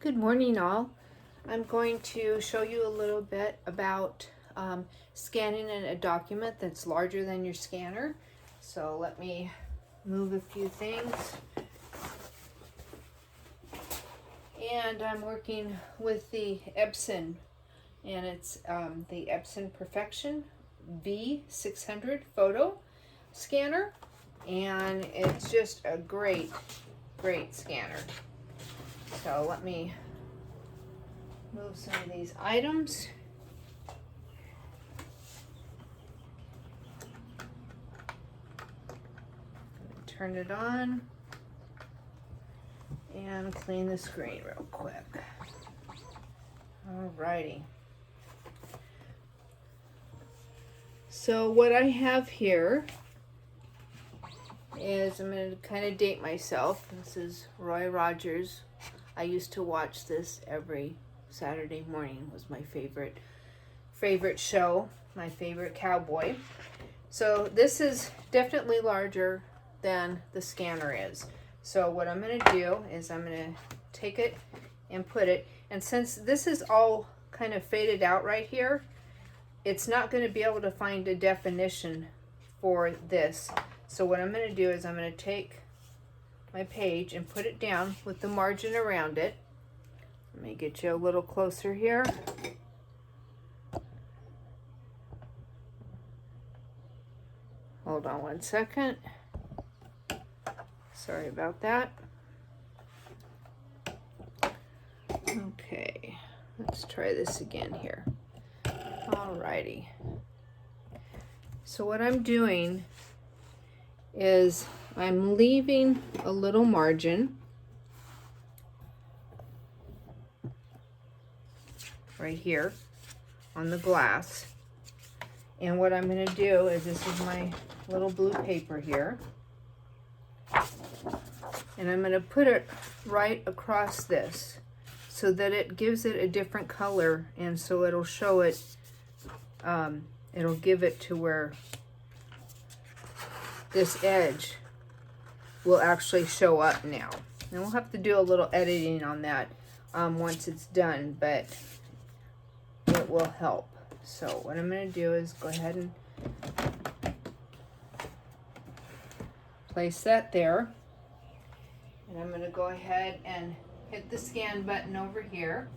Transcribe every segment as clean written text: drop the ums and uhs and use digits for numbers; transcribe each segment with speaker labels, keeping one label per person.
Speaker 1: Good morning, all. I'm going to show you a little bit about scanning in a document that's larger than your scanner. So let me move a few things. And I'm working with the Ebscon, and it's the Ebscon Perfection V600 photo scanner, and it's just a great scanner. So let me move some of these items. Turn it on and clean the screen real quick. Alrighty. So what I have here is, I'm going to kind of date myself. This is Roy Rogers. I used to watch this every Saturday morning. It was my favorite show, my favorite cowboy. So this is definitely larger than the scanner is. So what I'm going to do is I'm going to take it and put it, and since this is all kind of faded out right here, it's not going to be able to find a definition for this. So what I'm going to do is I'm going to take my page and put it down with the margin around it. Let me get you a little closer here. Hold on one second. Sorry about that. Okay, let's try this again here. Alrighty. So what I'm doing is I'm leaving a little margin right here on the glass. And what I'm going to do is, this is my little blue paper here, and I'm going to put it right across this so that it gives it a different color, and so it'll show it, it'll give it to where this edge will actually show up now. And we'll have to do a little editing on that once it's done, but it will help. So what I'm going to do is go ahead and place that there. And I'm going to go ahead and hit the scan button over here.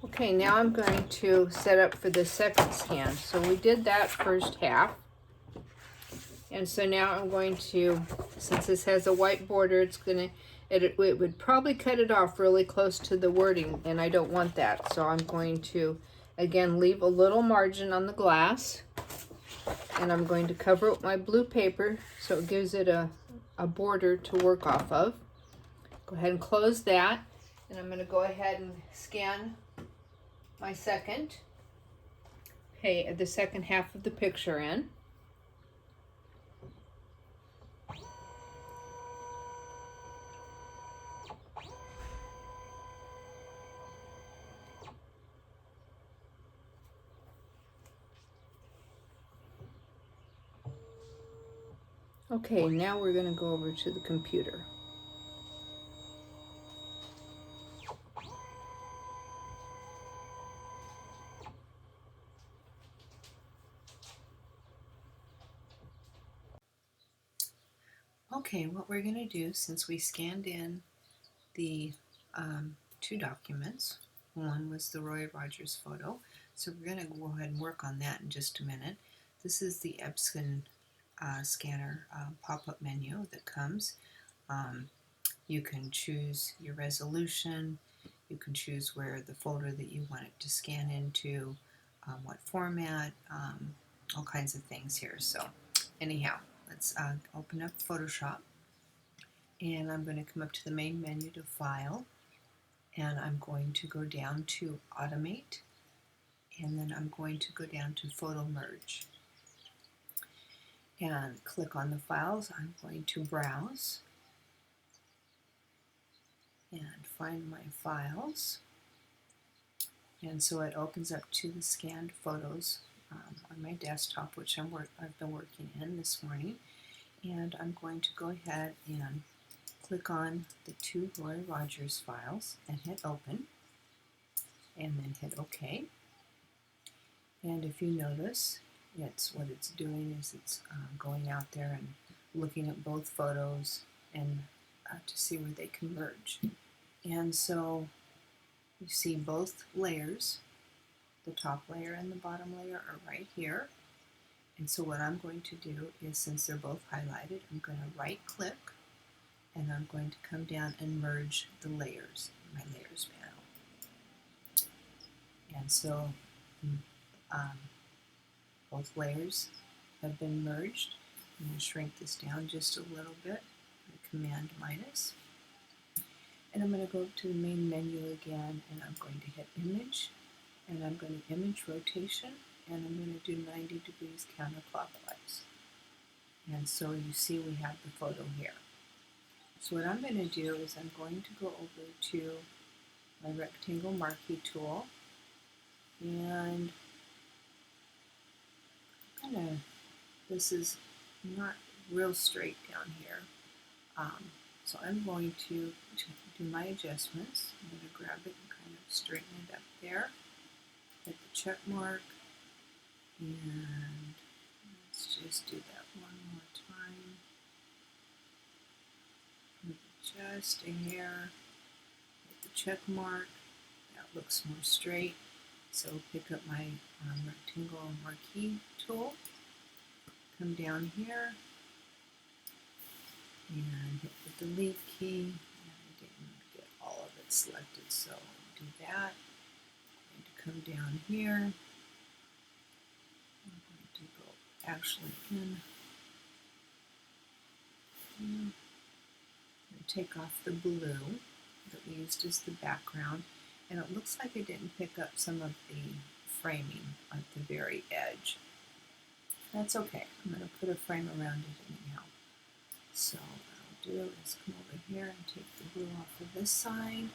Speaker 1: Okay, now I'm going to set up for the second scan. So we did that first half. And so now I'm going to, since this has a white border, it would probably cut it off really close to the wording, and I don't want that. So I'm going to, again, leave a little margin on the glass, and I'm going to cover it with my blue paper so it gives it a border to work off of. Go ahead and close that, and I'm going to go ahead and scan my the second half of the picture in. Okay, now we're going to go over to the computer. Okay, what we're going to do, since we scanned in the two documents, one was the Roy Rogers photo, so we're going to go ahead and work on that in just a minute. This is the Ebscon scanner pop-up menu that comes. You can choose your resolution, you can choose where the folder that you want it to scan into, what format, all kinds of things here. So anyhow, let's open up Photoshop, and I'm going to come up to the main menu to File, and I'm going to go down to Automate, and then I'm going to go down to Photo Merge and click on the files. I'm going to browse and find my files, and so it opens up to the scanned photos on my desktop, which I've been working in this morning. And I'm going to go ahead and click on the two Roy Rogers files and hit open, and then hit OK. And if you notice, what it's doing is it's going out there and looking at both photos and to see where they converge. And so you see both layers, the top layer and the bottom layer are right here. And so what I'm going to do is, since they're both highlighted, I'm going to right click and I'm going to come down and merge the layers in my layers panel. And so both layers have been merged. I'm going to shrink this down just a little bit, Command minus. And I'm going to go up to the main menu again, and I'm going to hit Image, and I'm going to Image Rotation, and I'm going to do 90 degrees counterclockwise. And so you see we have the photo here. So what I'm going to do is I'm going to go over to my rectangle marquee tool, and this is not real straight down here. So I'm going to do my adjustments. I'm going to grab it and kind of straighten it up there. Hit the check mark, and let's just do that one more time. Move it just a hair. Hit the check mark. That looks more straight. So pick up my rectangle marquee tool. Come down here and hit the delete key. And I didn't get all of it selected, so I'll do that. I'm going to come down here. I'm going to go actually in. I'm going to take off the blue that we used as the background, and it looks like I didn't pick up some of the framing at the very edge. That's okay. I'm going to put a frame around it anyhow. So what I'll do is come over here and take the blue off of this side,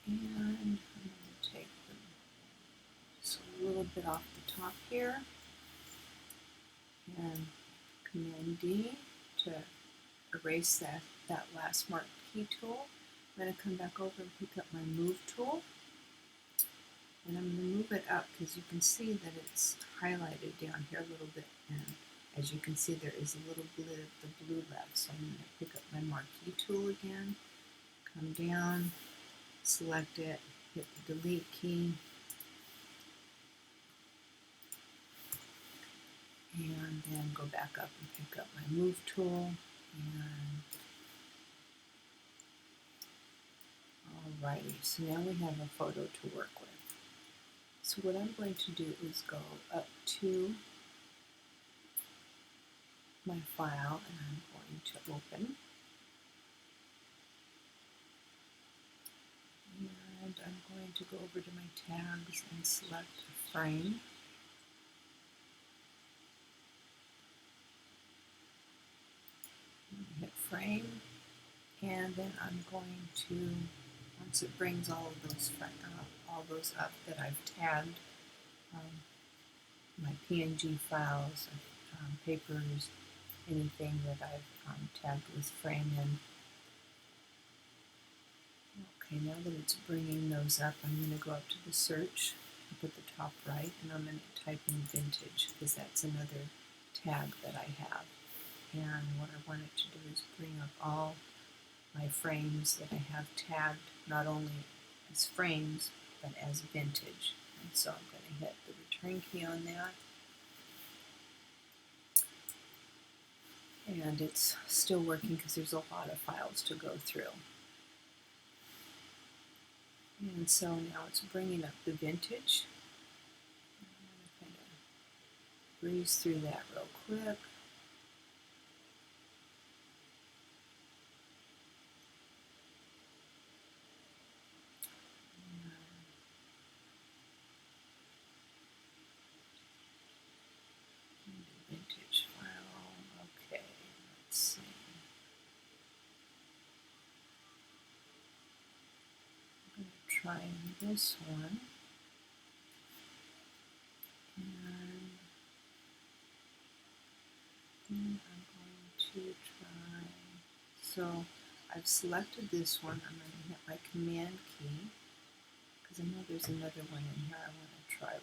Speaker 1: and I'm going to take just a little bit off the top here, and Command D to erase that last marquee tool. I'm going to come back over and pick up my Move tool, and I'm going to move it up because you can see that it's highlighted down here a little bit, and as you can see there is a little bit of the blue left. So I'm going to pick up my marquee tool again, come down, select it, hit the delete key, and then go back up and pick up my Move tool. And alrighty, so now we have a photo to work with. So what I'm going to do is go up to my file, and I'm going to open. And I'm going to go over to my tags and select a frame. Hit frame, and then I'm going to, once it brings all of those up that I've tagged, my PNG files, papers, anything that I've tagged with frame in. Okay, now that it's bringing those up, I'm going to go up to the search, up at the top right, and I'm going to type in vintage because that's another tag that I have. And what I want it to do is bring up all my frames that I have tagged, not only as frames, but as vintage. And so I'm going to hit the return key on that. And it's still working because there's a lot of files to go through. And so now it's bringing up the vintage. I'm going to kind of breeze through that real quick. Vintage file. Okay, let's see. I'm going to try this one. And then I'm to try. So I've selected this one. I'm going to hit my Command key because I know there's another one in here I want to try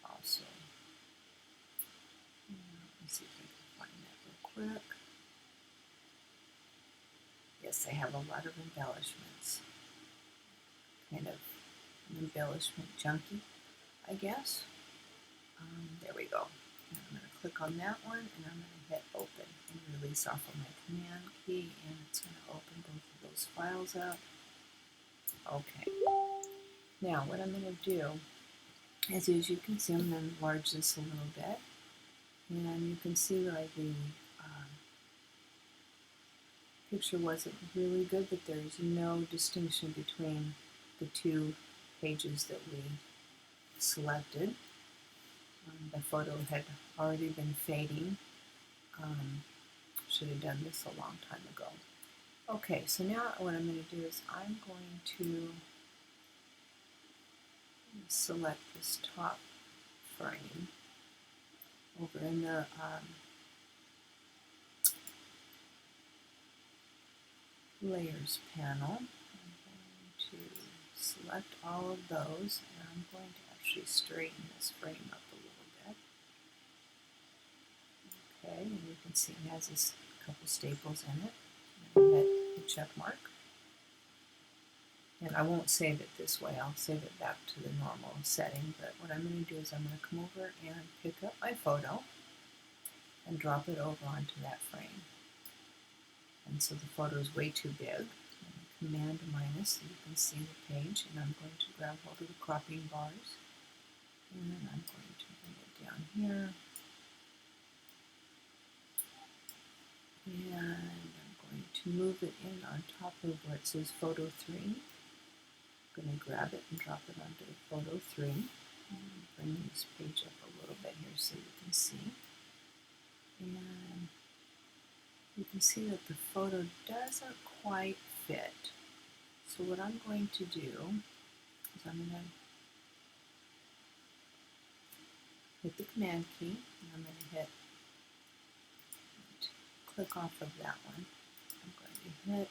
Speaker 1: also. Let me see if I can find that real quick. Yes, they have a lot of embellishments. Kind of an embellishment junkie, I guess. There we go. And I'm going to click on that one and I'm going to hit open and release off of my Command key, and it's going to open both of those files up. Okay. Now what I'm going to do is, as you can see, I'm going to enlarge this a little bit, and you can see like the picture wasn't really good, but there's no distinction between the two pages that we selected. The photo had already been fading. Should have done this a long time ago. Okay, so now what I'm going to do is I'm going to select this top frame over in the Layers panel. I'm going to select all of those, and I'm going to actually straighten this frame up a little bit. Okay, and you can see it has a couple staples in it. And hit the check mark. And I won't save it this way, I'll save it back to the normal setting, but what I'm going to do is I'm going to come over and pick up my photo and drop it over onto that frame. And so the photo is way too big. Command minus so you can see the page, and I'm going to grab hold of the cropping bars, and then I'm going to bring it down here, and I'm going to move it in on top of where it says photo 3. I'm going to grab it and drop it onto the photo 3, and bring this page up a little bit here so you can see. And you can see that the photo doesn't quite fit. So what I'm going to do is I'm going to hit the Command key, and I'm going to click off of that one. I'm going to hit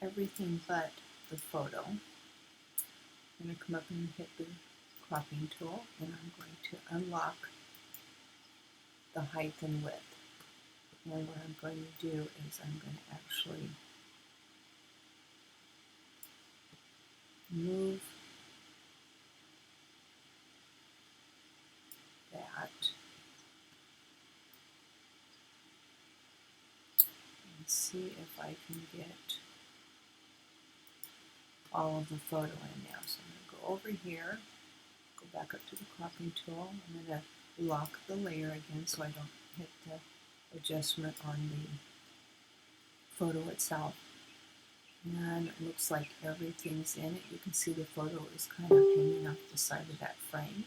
Speaker 1: everything but the photo. I'm going to come up and hit the cropping tool, and I'm going to unlock the height and width. And what I'm going to do is I'm going to actually move that and see if I can get all of the photo in now. So I'm going to go over here, go back up to the cropping tool. I'm going to lock the layer again so I don't hit the adjustment on the photo itself. And it looks like everything's in it. You can see the photo is kind of hanging off the side of that frame.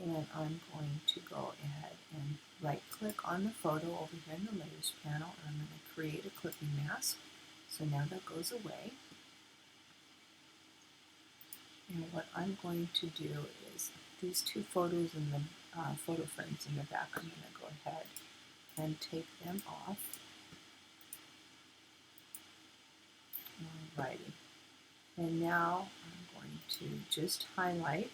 Speaker 1: And I'm going to go ahead and right click on the photo over here in the Layers panel, and I'm going to create a clipping mask. So now that goes away. And what I'm going to do is these two photos in the photo frames in the back, I'm going to go ahead and take them off. Alrighty. And now I'm going to just highlight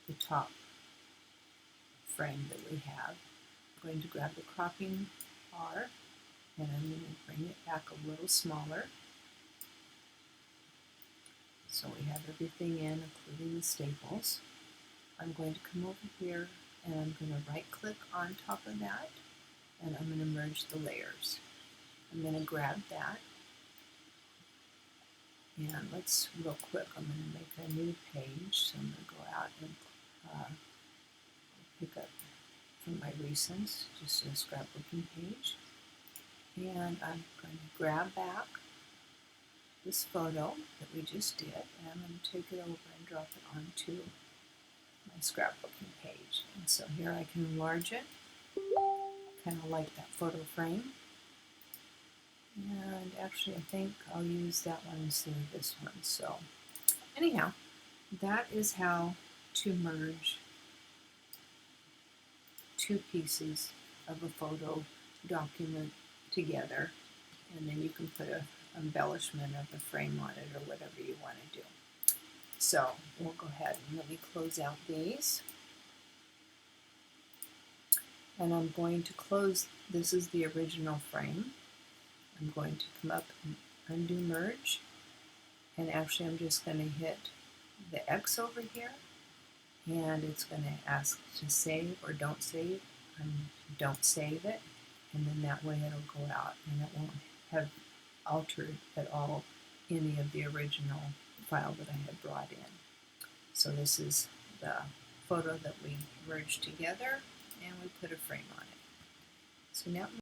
Speaker 1: the top frame that we have. I'm going to grab the cropping bar, and I'm going to bring it back a little smaller. So we have everything in, including the staples. I'm going to come over here, and I'm going to right click on top of that, and I'm going to merge the layers. I'm going to grab that, and let's real quick, I'm going to make a new page. So I'm going to go out and pick up from my recents, just a scrapbooking page. And I'm going to grab back this photo that we just did, and I'm going to take it over and drop it onto my scrapbooking page. And so here I can enlarge it, kind of like that photo frame. And actually I think I'll use that one instead of this one. So anyhow, that is how to merge two pieces of a photo document together, and then you can put an embellishment of the frame on it or whatever you want to do. So we'll go ahead and let me close out these. And I'm going to close, this is the original frame. I'm going to come up and undo merge, and actually I'm just going to hit the X over here, and it's going to ask to save or don't save. Don't save it, and then that way it'll go out and it won't have altered at all any of the original file that I had brought in. So this is the photo that we merged together and we put a frame on it. So now